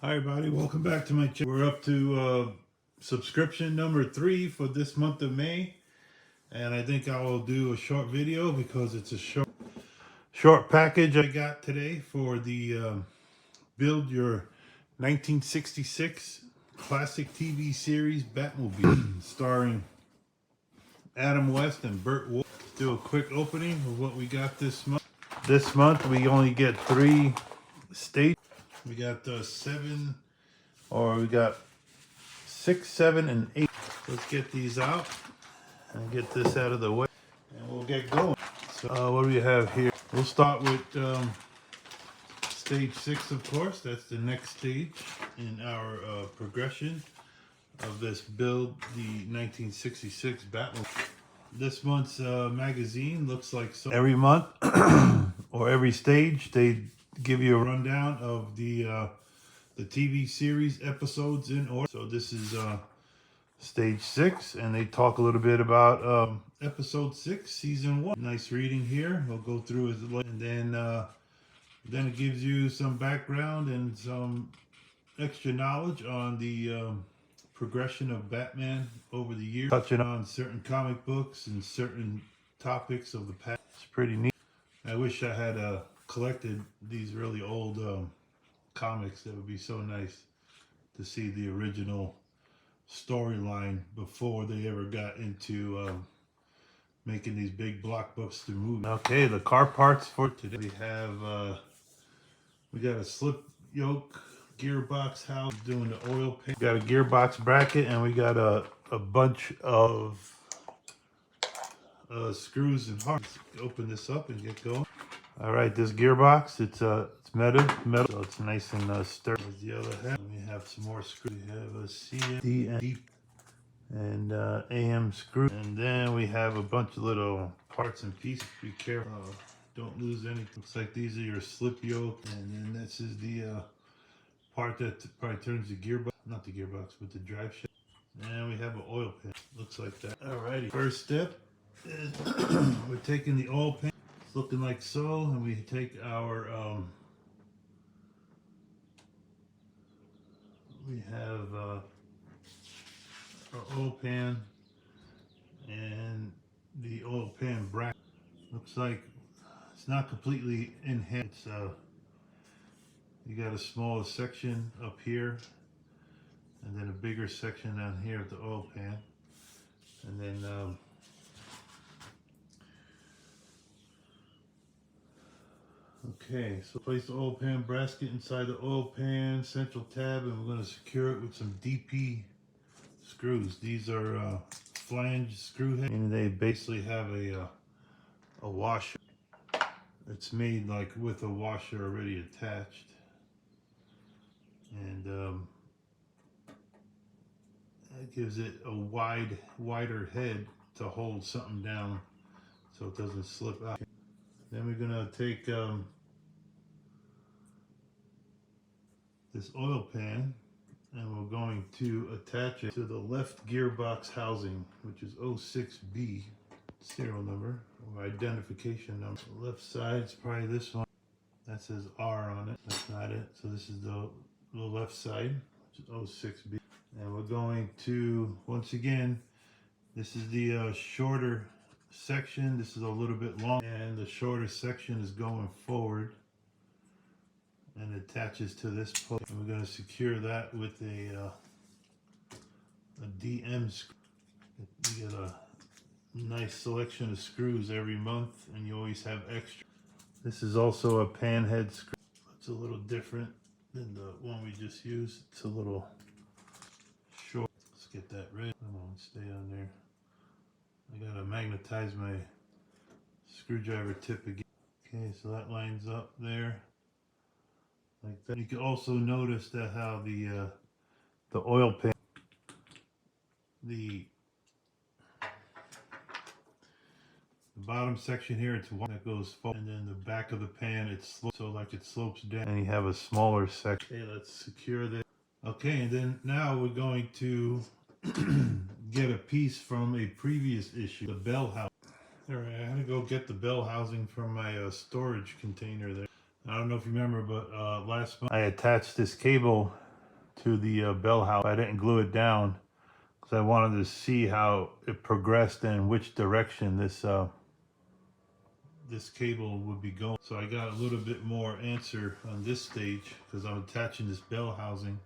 Hi everybody, welcome back to my channel. We're up to subscription number 3 for this month of May, and I think I will do a short video because it's a short package I got today for the Build Your 1966 classic TV series Batmobile starring Adam West and Burt Wolf. Let's do a quick opening of what we got this month. This month we only get 3 stages. We got 6, 7, and 8. Let's get these out and get this out of the way, and we'll get going. So what do we have here? We'll start with stage 6, of course. That's the next stage in our progression of this Build the 1966 Batmobile. This month's magazine looks like so. Every month or every stage, they give you a rundown of the TV series episodes in order. So this is stage 6, and they talk a little bit about episode 6, season 1. Nice reading here. We'll go through it, and then it gives you some background and some extra knowledge on the progression of Batman over the years, touching on certain comic books and certain topics of the past. It's pretty neat. I wish I had collected these really old comics. That would be so nice to see the original storyline before they ever got into making these big blockbuster movies. Okay, the car parts for today. We got a slip yoke gearbox house doing the oil paint. We got a gearbox bracket, and we got a bunch of screws and parts. Open this up and get going. All right, this gearbox, it's metal, so it's nice and sturdy. There's the other half. We have some more screws. We have a C and AM screw, and then we have a bunch of little parts and pieces. Be careful, don't lose any. Looks like these are your slip yoke, and then this is the part that probably turns the gearbox, not the gearbox, but the drive shaft. And we have an oil pan. Looks like that. Alrighty, first step is we're taking the oil pan. It's looking like so, and we take our we have our oil pan and the oil pan bracket. Looks like it's not completely in hand. It's you got a smaller section up here, and then a bigger section down here of the oil pan, and then okay, so place the oil pan bracket inside the oil pan central tab, and we're going to secure it with some DP screws. These are flange screw heads, and they basically have a washer. It's made like with a washer already attached, and that gives it a wider head to hold something down so it doesn't slip out. Then we're gonna take this oil pan, and we're going to attach it to the left gearbox housing, which is 06B serial number or identification number. The left side is probably this one. That says R on it. That's not it. So this is the left side, which is 06B. And we're going to, once again, this is the shorter section. This is a little bit long, and the shorter section is going forward and attaches to this post. And we're going to secure that with a DM screw. You get a nice selection of screws every month, and you always have extra. This is also a pan head screw. It's a little different than the one we just used. It's a little short. Let's get that red. Come on, stay on there. I gotta magnetize my screwdriver tip again. Okay, so that lines up there like that. You can also notice that how the oil pan, the bottom section here, it's one that goes forward, and then the back of the pan, it slopes, so like it slopes down, and you have a smaller section. Okay, let's secure this. Okay, and then now we're going to get a piece from a previous issue, the bell housing. Alright, I had to go get the bell housing from my storage container there. I don't know if you remember, but last month I attached this cable to the bell house. I didn't glue it down because I wanted to see how it progressed and which direction this cable would be going. So I got a little bit more answer on this stage because I'm attaching this bell housing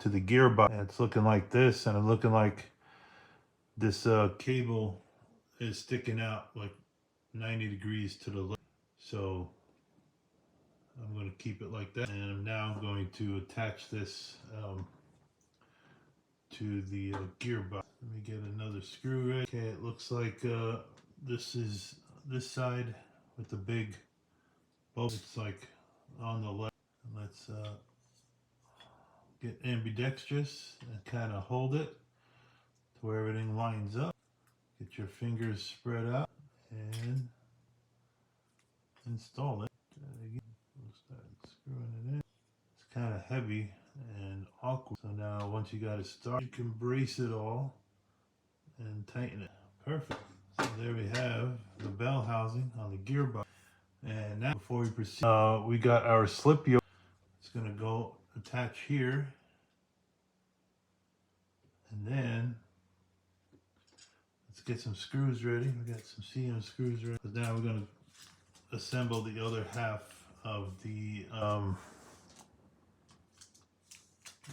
to the gearbox. And it's looking like this, and it's looking like this cable is sticking out like 90 degrees to the left. So I'm going to keep it like that, and now I'm going to attach this to the gearbox. Let me get another screw right. Okay, it looks like this is this side with the big bulb. It's like on the left. Let's get ambidextrous and kind of hold it to where everything lines up. Get your fingers spread out and install it. We'll start screwing it in. It's kind of heavy and awkward. So now once you got it started, you can brace it all and tighten it. Perfect. So there we have the bell housing on the gearbox. And now before we proceed, we got our slip yoke. It's going to go attach here. And then let's get some screws ready. We got some CM screws ready. But now we're going to assemble the other half of the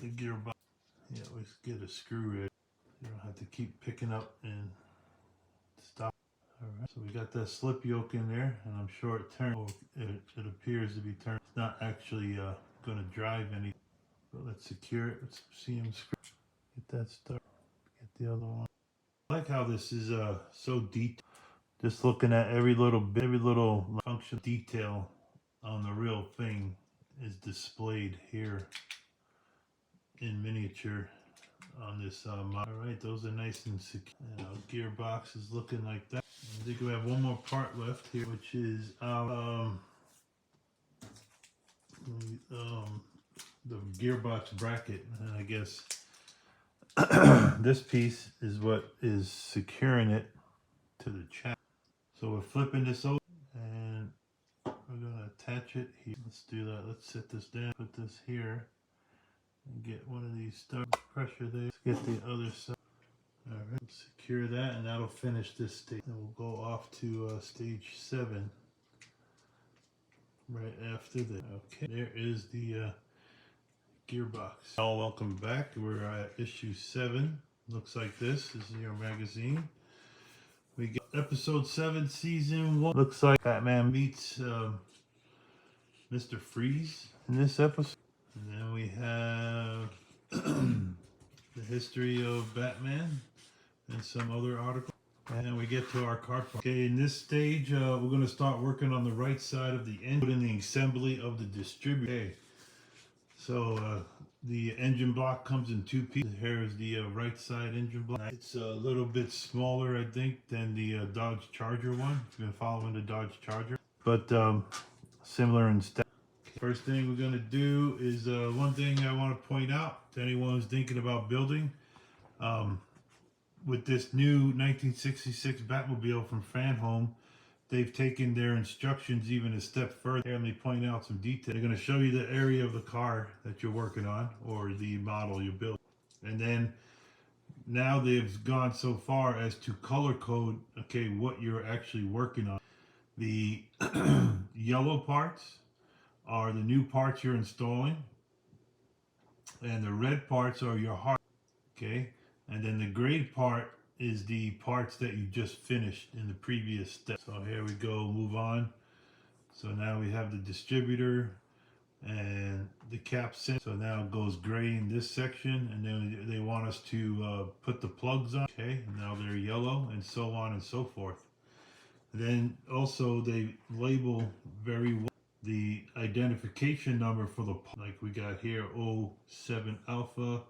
gearbox. Yeah, let's get a screw ready. You don't have to keep picking up and stop. Alright, so we got that slip yoke in there, and I'm sure it turned. Oh, it appears to be turned. It's not actually going to drive any. But let's secure it with some CM screws. Get that started. Get the other one. I like how this is so detailed. Just looking at every little bit, every little function detail on the real thing is displayed here in miniature on this model. Alright, those are nice and secure. Gearbox is looking like that. I think we have one more part left here, which is our the gearbox bracket. And I guess this piece is what is securing it to the chassis. So we're flipping this over and we're going to attach it here. Let's do that. Let's set this down, put this here, and get one of these start pressure there. Let's get the other side. Alright, secure that, and that'll finish this stage. And we'll go off to stage 7 right after that. Okay, there is the gearbox. All welcome back. We're at issue 7. Looks like this. This is your magazine. We got episode 7, season 1. Looks like Batman meets Mr. Freeze in this episode. And then we have the history of Batman and some other articles. And then we get to our car part. Okay, in this stage, we're going to start working on the right side of the engine, in the assembly of the distributor. Okay, so the engine block comes in 2 pieces. Here is the right side engine block. It's a little bit smaller, I think, than the Dodge Charger one. If you've been following the Dodge Charger, but similar in style. First thing we're going to do is one thing I want to point out to anyone who's thinking about building. With this new 1966 Batmobile from Fanhome, they've taken their instructions even a step further. Here, let me point out some details. They're going to show you the area of the car that you're working on, or the model you built. And then now they've gone so far as to color code, okay, what you're actually working on. The yellow parts are the new parts you're installing, and the red parts are your hard, okay? And then the gray part is the parts that you just finished in the previous step. So here we go, move on. So now we have the distributor and the cap set. So now it goes gray in this section, and then they want us to put the plugs on. Okay, now they're yellow, and so on and so forth. Then also they label very well the identification number for the, like we got here, 07 Alpha,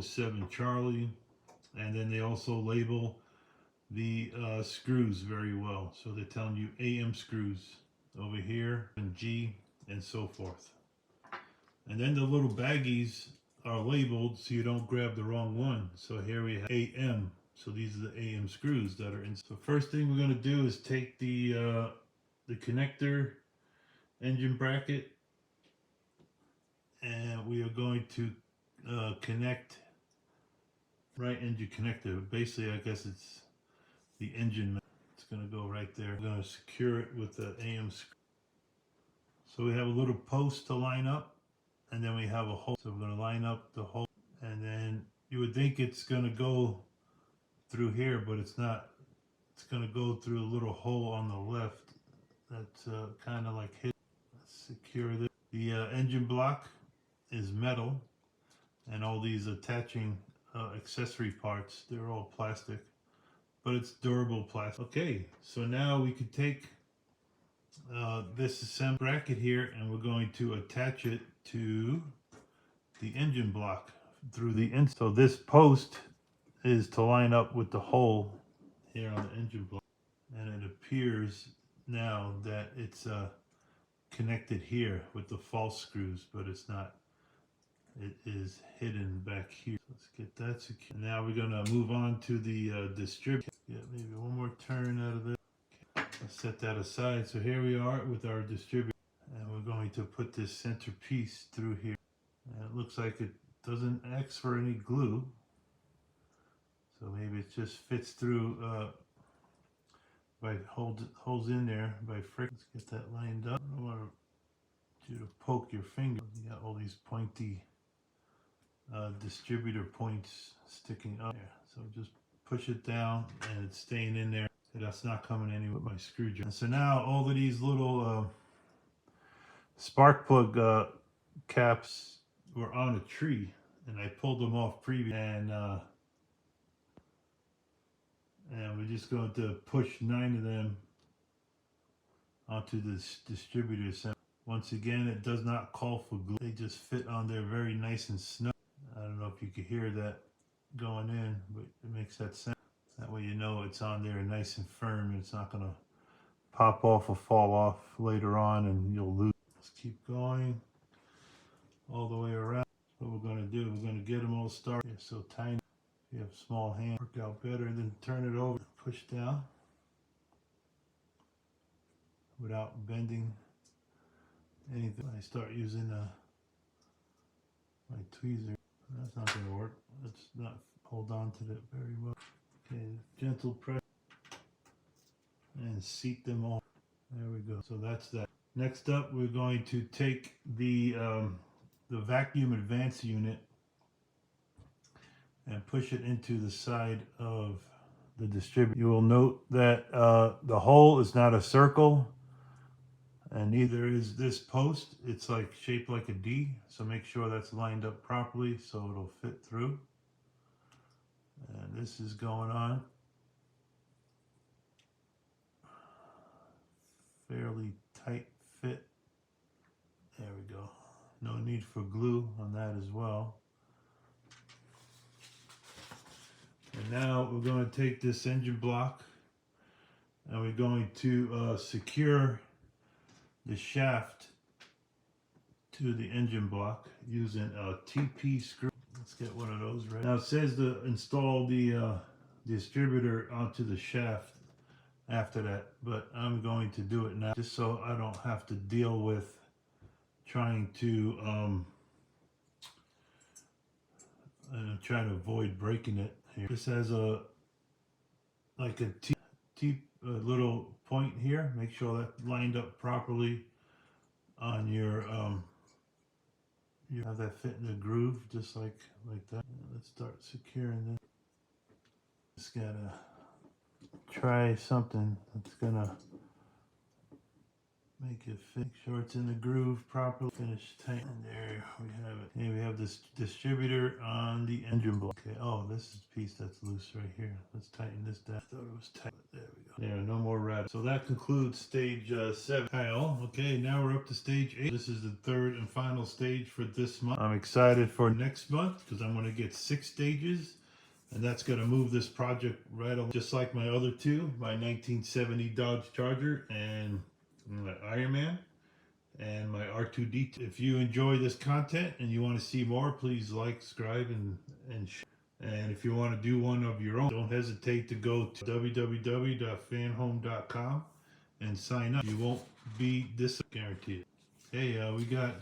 07 Charlie. And then they also label the screws very well. So they're telling you AM screws over here, and G, and so forth. And then the little baggies are labeled so you don't grab the wrong one. So here we have AM. So these are the AM screws that are in. So first thing we're going to do is take the connector engine bracket and we are going to connect right engine connector. Basically, I guess it's the engine. It's going to go right there. We're going to secure it with the AM screw. So we have a little post to line up, and then we have a hole. So we're going to line up the hole, and then you would think it's going to go through here, but it's not. It's going to go through a little hole on the left that's kind of like hidden. Let's secure this. The engine block is metal, and all these attaching accessory parts, they're all plastic, but it's durable plastic. Okay, so now we could take this assembly bracket here, and we're going to attach it to the engine block through the end. So this post is to line up with the hole here on the engine block, and it appears now that it's connected here with the false screws, but it's not. It is hidden back here. Let's get that secure. Now we're going to move on to the distributor. Yeah, maybe one more turn out of this. Okay. Let's set that aside. So here we are with our distributor, and we're going to put this center piece through here. And it looks like it doesn't ask for any glue, so maybe it just fits through by holds in there by friction. Let's get that lined up. I don't want you to poke your finger. You got all these pointy distributor points sticking up there. So just push it down, and it's staying in there. So that's not coming anywhere with my screwdriver. And so now all of these little spark plug caps were on a tree, and I pulled them off previously, and we're just going to push 9 of them onto this distributor assembly. Once again, it does not call for glue. They just fit on there very nice and snug. I don't know if you could hear that going in, but it makes that sound. That way you know it's on there nice and firm. It's not going to pop off or fall off later on and you'll lose. Let's keep going all the way around. What we're going to do, we're going to get them all started. They're so tiny. If you have small hands, work out better. Then turn it over, push down without bending anything. I start using my tweezer. That's not going to work. Let's not hold on to that very well. Okay, gentle press and seat them all. There we go. So that's that. Next up, we're going to take the vacuum advance unit and push it into the side of the distributor. You will note that the hole is not a circle, and neither is this post. It's like shaped like a D, so make sure that's lined up properly so it'll fit through. And this is going on fairly tight fit. There we go. No need for glue on that as well. And now we're going to take this engine block, and we're going to secure the shaft to the engine block using a TP screw. Let's get one of those right. Now it says to install the distributor onto the shaft after that, but I'm going to do it now just so I don't have to deal with trying to try to avoid breaking it here. This has a like a little point here. Make sure that lined up properly on your you have that fit in the groove just like that. Let's start securing this. Just gotta try something that's gonna make it fit. Make sure it's in the groove properly. Finish tight. And there we have it. Okay, we have this distributor on the engine block. Okay, oh, this is the piece that's loose right here. Let's tighten this down. I thought it was tight. There we go. There, no more rattles. So that concludes stage 7. Okay, now we're up to stage 8. This is the third and final stage for this month. I'm excited for next month because I'm going to get 6 stages. And that's going to move this project right along. Just like my other two, my 1970 Dodge Charger and my Iron Man and my R2D2. If you enjoy this content and you want to see more, please like, subscribe, and share. And if you want to do one of your own, don't hesitate to go to www.fanhome.com and sign up. You won't be guaranteed. Hey, we got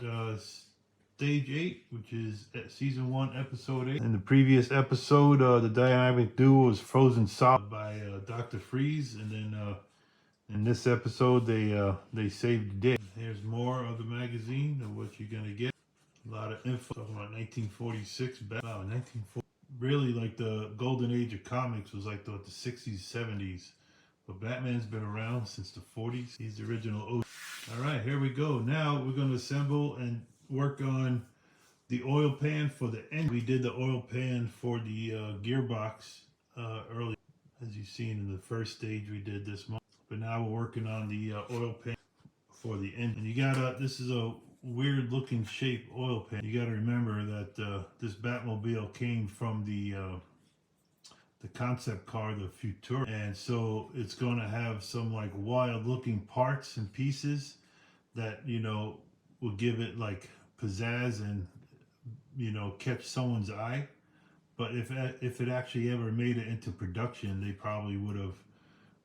Stage 8, which is at Season 1, Episode 8. In the previous episode, the dynamic duo was frozen solid by Dr. Freeze, and then in this episode, they saved the day. Here's more of the magazine of what you're gonna get. A lot of info talking about 1946. Wow, 1940. Really, like the golden age of comics was like the 60s, 70s. But Batman's been around since the 40s. He's the original OG. All right, here we go. Now we're going to assemble and work on the oil pan for the engine. We did the oil pan for the gearbox earlier, as you've seen in the first stage we did this month. But now we're working on the oil pan for the engine. And you gotta, this is a weird looking shape oil pan. You gotta remember that this Batmobile came from the concept car, the Futura, and so it's going to have some like wild looking parts and pieces that, you know, will give it like pizzazz and, you know, catch someone's eye. But if it actually ever made it into production, they probably would have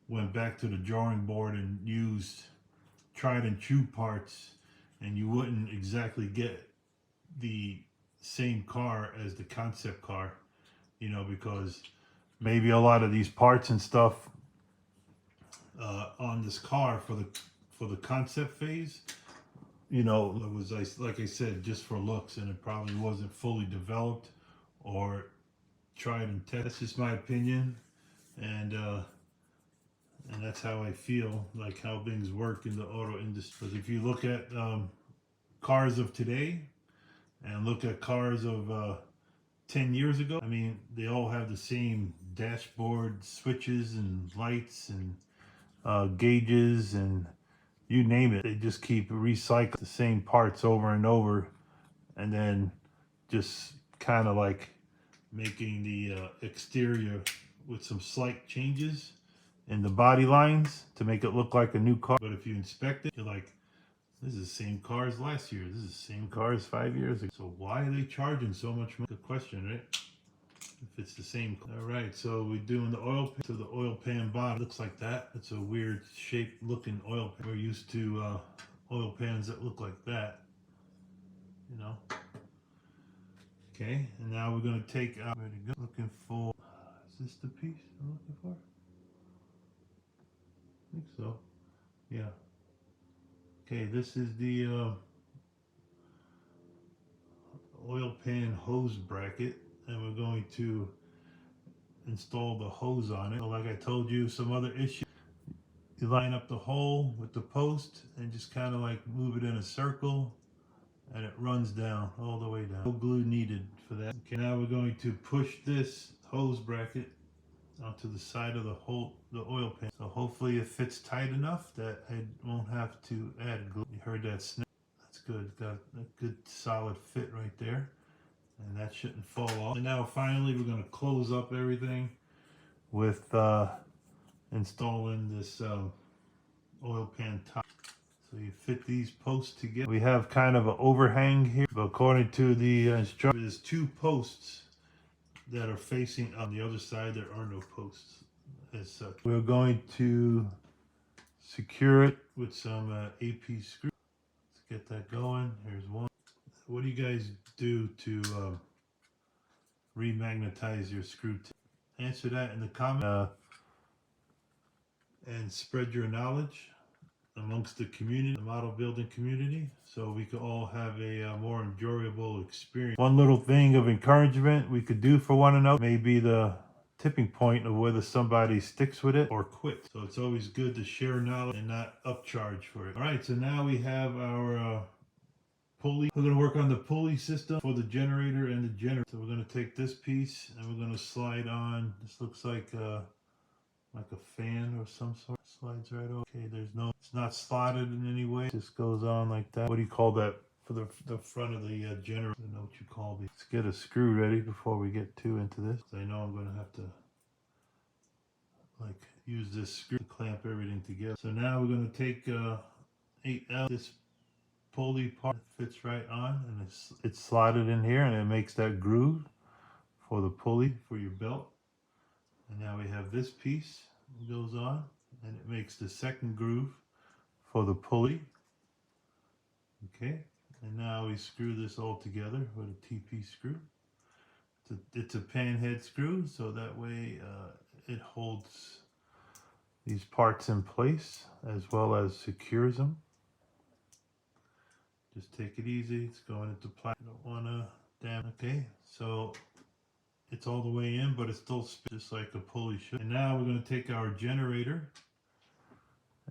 went back to the drawing board and used tried and true parts, and you wouldn't exactly get the same car as the concept car, you know, because maybe a lot of these parts and stuff on this car for the concept phase, you know, it was like I said, just for looks, and it probably wasn't fully developed or tried and tested. That's just my opinion, and that's how I feel, like how things work in the auto industry. Because if you look at cars of today and look at cars of 10 years ago, I mean, they all have the same dashboard switches and lights and gauges and you name it. They just keep recycling the same parts over and over, and then just kind of like making the exterior with some slight changes in the body lines to make it look like a new car. But if you inspect it, you're like, this is the same car as last year. This is the same car as 5 years ago. So why are they charging so much money? Good question, right? If it's the same. All right, so we're doing the oil pan. So the oil pan bottom looks like that. It's a weird shaped looking oil pan. We're used to oil pans that look like that, you know. Okay, and now we're gonna take out, ready to go. Looking for, is this the piece I'm looking for? I think so, yeah. Okay, this is the oil pan hose bracket, and we're going to install the hose on it. So like I told you, some other issue, you line up the hole with the post and just kind of like move it in a circle, and it runs down all the way down. No glue needed for that. Okay, now we're going to push this hose bracket onto the side of the oil pan. So hopefully it fits tight enough that I won't have to add glue. You heard that snap? That's good. Got a good solid fit right there, and that shouldn't fall off. And now finally we're going to close up everything with installing this oil pan top. So you fit these posts together. We have kind of an overhang here, but according to the instructions, there's two posts that are facing on the other side. There are no posts as such. We're going to secure it with some AP screws. Let's get that going. Here's one. What do you guys do to remagnetize your screw tip? Answer that in the comments and spread your knowledge amongst the community, the model building community, so we could all have a more enjoyable experience. One little thing of encouragement we could do for one another may be the tipping point of whether somebody sticks with it or quits. So it's always good to share knowledge and not upcharge for it. All right, so now we have our pulley. We're going to work on the pulley system for the generator and the generator. So we're going to take this piece and we're going to slide on. This looks like a fan or some sort. Slides right over. Okay, it's not slotted in any way. It just goes on like that. What do you call that for the front of the generator? I don't know what you call these. Let's get a screw ready before we get too into this. I know I'm going to have to like use this screw to clamp everything together. So now we're going to take 8L. This pulley part fits right on, and it's slotted in here, and it makes that groove for the pulley for your belt. And now we have this piece that goes on, and it makes the second groove for the pulley. Okay, And now we screw this all together with a TP screw. It's a pan head screw, so that way it holds these parts in place as well as secures them. Just take it easy. It's going into plastic. You don't want to damage. Okay, so it's all the way in, but it's still just like a pulley should. And now we're going to take our generator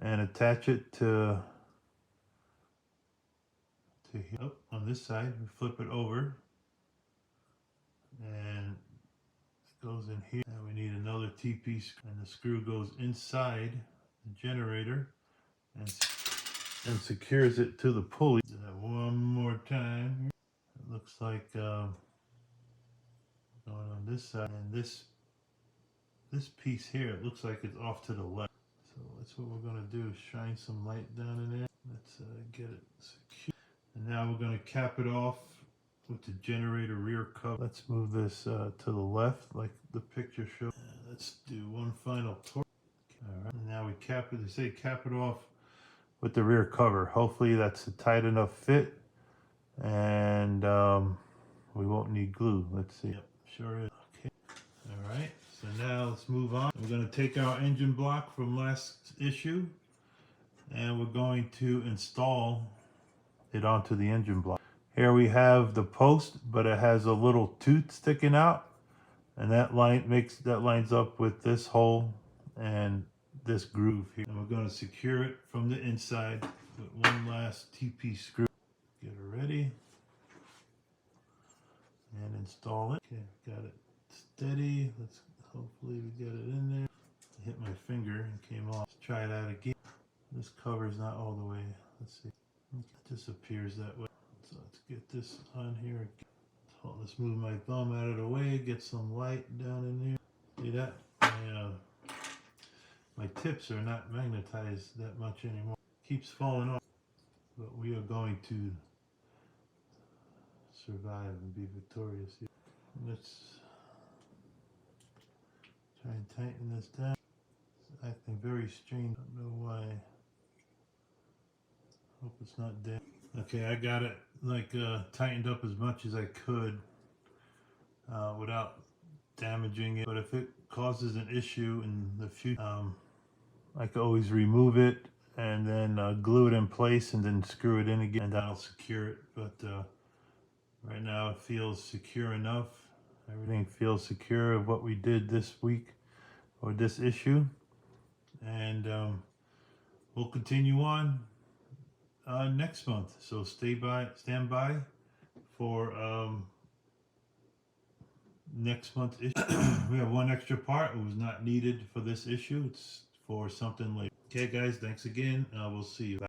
and attach it to here. Oh, on this side. We flip it over, and it goes in here. And we need another TP screw, and the screw goes inside the generator and secures it to the pulley. Do that one more time. It looks like going on this side, and this piece here, it looks like it's off to the left. So that's what we're going to do, is shine some light down in there. Let's get it secure. And now we're going to cap it off with the generator rear cover. Let's move this to the left like the picture shows. Let's do one final torque. Alright, and now we cap it. They say cap it off with the rear cover. Hopefully that's a tight enough fit, and we won't need glue. Let's see. Yep, sure is. Okay. Alright, so now let's move on. We're going to take our engine block from last issue, and we're going to install it onto the engine block. Here we have the post, but it has a little tooth sticking out, and that lines up with this hole and this groove here. And we're going to secure it from the inside with one last TP screw. Get it ready and install it. Okay, got it steady. Let's hopefully we get it in there. I hit my finger and came off. Let's try that again. This cover's not all the way. Let's see. It disappears that way. So let's get this on here again. So let's move my thumb out of the way, get some light down in there. See that? My tips are not magnetized that much anymore. Keeps falling off. But we are going to survive and be victorious here. Let's try and tighten this down. It's acting very strange. I don't know why. Hope it's not dead. Okay, I got it like tightened up as much as I could without damaging it. But if it causes an issue in the future, I can always remove it and then glue it in place and then screw it in again, and that'll secure it. But right now it feels secure enough. Everything feels secure of what we did this week or this issue, and we'll continue on next month. So stand by for next month's issue. We have one extra part. It was not needed for this issue. It's for something later. Okay, guys, thanks again. We'll see you.